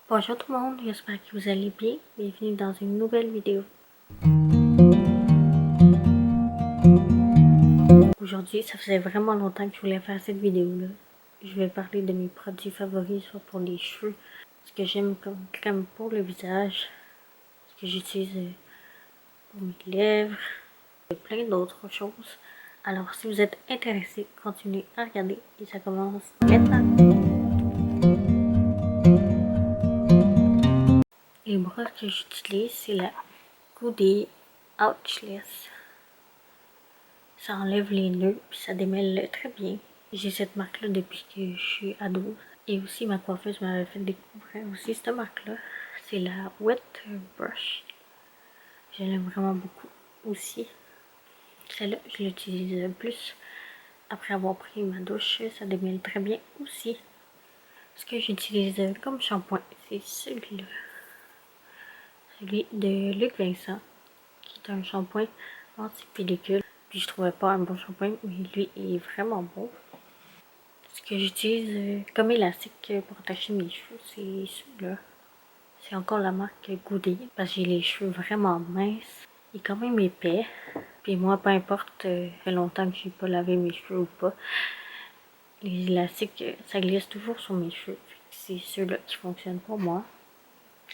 Bonjour tout le monde, j'espère que vous allez bien. Bienvenue dans une nouvelle vidéo. Aujourd'hui, ça faisait vraiment longtemps que je voulais faire cette vidéo-là. Je vais parler de mes produits favoris, soit pour les cheveux, ce que j'aime comme crème pour le visage, ce que j'utilise pour mes lèvres, et plein d'autres choses. Alors, si vous êtes intéressé, continuez à regarder et ça commence maintenant. Les brosses que j'utilise, c'est la Goody Ouchless. Ça enlève les nœuds puis ça démêle très bien. J'ai cette marque-là depuis que je suis ado. Et aussi ma coiffeuse m'avait fait découvrir aussi cette marque-là. C'est la Wet Brush. Je l'aime vraiment beaucoup aussi. Celle-là, je l'utilise plus après avoir pris ma douche. Ça démêle très bien aussi. Ce que j'utilise comme shampoing, c'est celui-là. Celui de Luc Vincent, qui est un shampoing anti-pellicule. Puis je trouvais pas un bon shampoing, mais lui est vraiment bon. Ce que j'utilise comme élastique pour attacher mes cheveux, c'est celui-là. C'est encore la marque Goody, parce que j'ai les cheveux vraiment minces et quand même épais. Puis moi, peu importe, ça fait longtemps que j'ai pas lavé mes cheveux ou pas, les élastiques, ça glisse toujours sur mes cheveux. C'est ceux-là qui fonctionnent pour moi.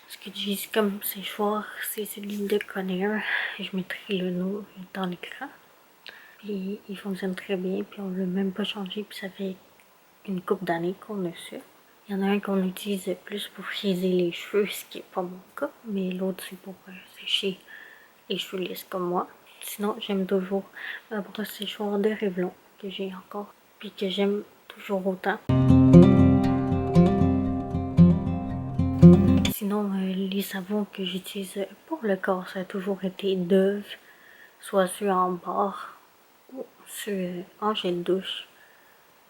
Ce que j'utilise comme séchoir, c'est celui de Conair. Je mettrai le nom dans l'écran. Puis il fonctionne très bien, puis on ne l'a même pas changé, puis ça fait une couple d'années qu'on a ça. Il y en a un qu'on utilise plus pour friser les cheveux, ce qui n'est pas mon cas, mais l'autre c'est pour sécher les cheveux lisses comme moi. Sinon, j'aime toujours ma brosse séchoir de Revlon que j'ai encore, puis que j'aime toujours autant. Sinon, les savons que j'utilise pour le corps, ça a toujours été Dove, soit ceux en barre ou ceux en gel douche.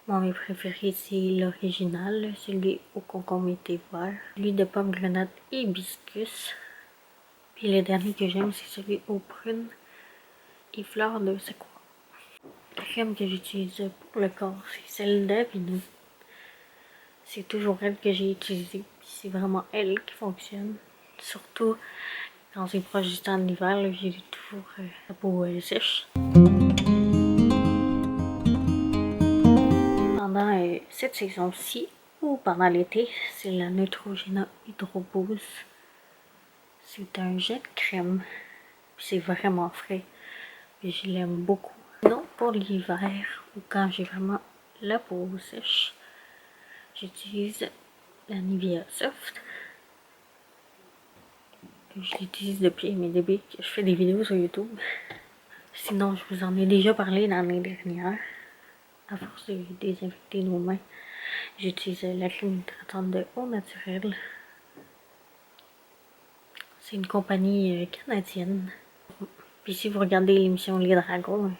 Mon mes préférés, c'est l'original, celui au concombre et thé vert, celui de pomme grenade et hibiscus. Puis le dernier que j'aime, c'est celui aux prunes et fleurs de secours. La crème que j'utilise pour le corps, c'est celle d'Avino. C'est toujours elle que j'ai utilisée, puis c'est vraiment elle qui fonctionne. Surtout quand c'est proche du temps de l'hiver, j'ai toujours la peau sèche. Pendant cette saison-ci, ou pendant l'été, c'est la Neutrogena Hydro Boost. C'est un jet de crème, puis c'est vraiment frais, et je l'aime beaucoup. Non, pour l'hiver, ou quand j'ai vraiment la peau sèche, j'utilise la Nivea Soft. Je l'utilise depuis mes débuts que je fais des vidéos sur YouTube. Sinon, je vous en ai déjà parlé l'année dernière. À force de désinfecter nos mains, j'utilise la crème hydratante de Eau Naturelle. C'est une compagnie canadienne. Puis si vous regardez l'émission Les Dragons,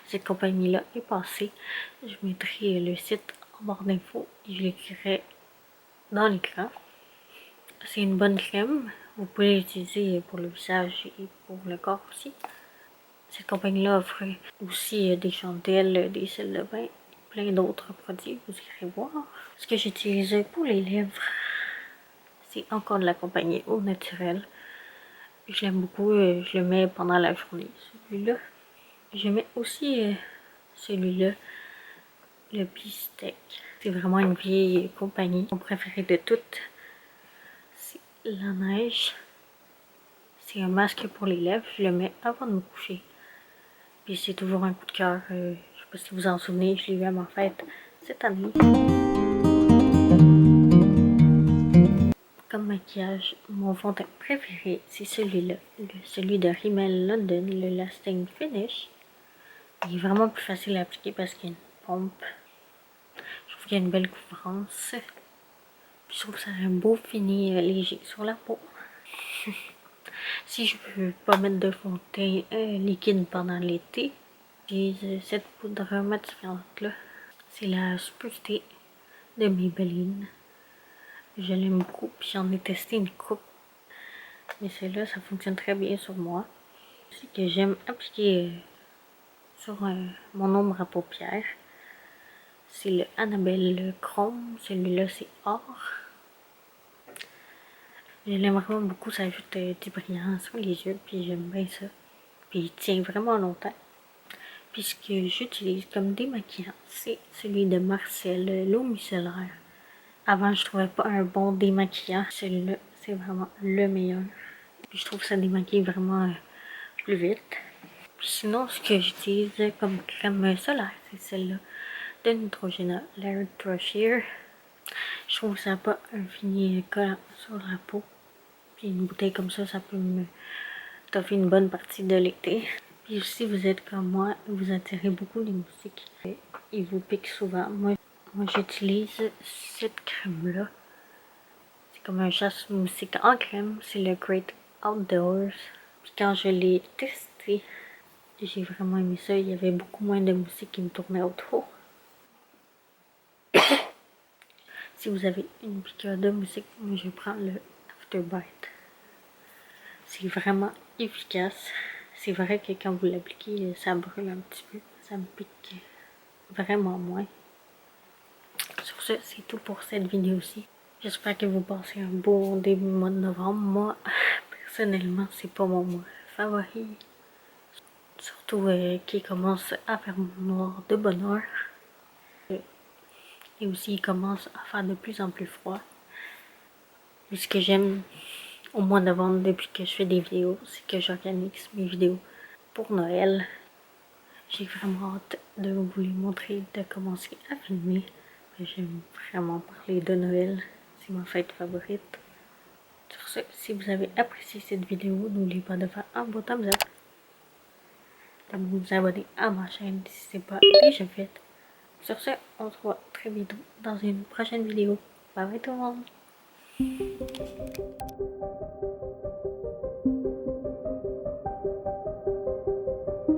cette compagnie-là est passée. Je mettrai le site en barre d'infos et je l'écrirai dans l'écran. C'est une bonne crème. Vous pouvez l'utiliser pour le visage et pour le corps aussi. Cette compagnie-là offre aussi des chandelles, des sels de bain, plein d'autres produits, vous irez voir. Ce que j'utilise pour les lèvres, c'est encore de la compagnie Eau Naturelle. Je l'aime beaucoup, je le mets pendant la journée, celui-là. Je mets aussi celui-là, le Bistec. C'est vraiment une vieille compagnie. Mon préféré de toutes, c'est la neige. C'est un masque pour les lèvres, je le mets avant de me coucher. Puis c'est toujours un coup de cœur. Je sais pas si vous vous en souvenez, je l'ai eu à ma fête cette année. Comme maquillage, mon fond de teint préféré, c'est celui-là. Celui de Rimmel London, le Lasting Finish. Il est vraiment plus facile à appliquer parce qu'il y a une pompe. Je trouve qu'il y a une belle couvrance. Puis je trouve que ça a un beau fini léger sur la peau. Si je veux pas mettre de fond de teint liquide pendant l'été, j'utilise cette poudre matifiante là. C'est la Sprucité de Maybelline. Je l'aime beaucoup, puis j'en ai testé une coupe. Mais celle-là, ça fonctionne très bien sur moi. C'est que j'aime appliquer sur mon ombre à paupières. C'est le Annabelle Chrome. Celui-là, c'est or. Je l'aime vraiment beaucoup, ça ajoute du brillant sur les yeux, puis j'aime bien ça. Puis il tient vraiment longtemps. Puis ce que j'utilise comme démaquillant, c'est celui de Marcel, l'eau micellaire. Avant, je trouvais pas un bon démaquillant. Celui-là, c'est vraiment le meilleur. Puis je trouve que ça démaquille vraiment plus vite. Puis sinon, ce que j'utilise comme crème solaire, c'est celle-là de Neutrogena, l'Air Sheer. Je trouve que ça n'a pas un fini collant sur la peau. Puis une bouteille comme ça peut me toffer une bonne partie de l'été. Puis si vous êtes comme moi, vous attirez beaucoup les moustiques. Ils vous piquent souvent. Moi j'utilise cette crème-là. C'est comme un chasse-moustique en crème. C'est le Great Outdoors. Puis quand je l'ai testé, j'ai vraiment aimé ça. Il y avait beaucoup moins de moustiques qui me tournaient autour. Si vous avez une piqûre de moustique, moi je prends le Afterbite. C'est vraiment efficace. C'est vrai que quand vous l'appliquez, ça brûle un petit peu. Ça me pique vraiment moins. Sur ce, c'est tout pour cette vidéo-ci. J'espère que vous passez un beau début mois de novembre. Moi, personnellement, c'est pas mon mois favori. Surtout qu'il commence à faire noir de bonne heure. Et aussi, il commence à faire de plus en plus froid. Mais ce que j'aime au mois de novembre, depuis que je fais des vidéos, c'est que j'organise mes vidéos pour Noël. J'ai vraiment hâte de vous les montrer, de commencer à filmer. J'aime vraiment parler de Noël, c'est ma fête favorite. Sur ce, si vous avez apprécié cette vidéo, n'oubliez pas de faire un beau thumbs up, de vous abonner à ma chaîne si ce n'est pas déjà fait. Sur ce, on se voit très bientôt dans une prochaine vidéo. Bye bye tout le monde!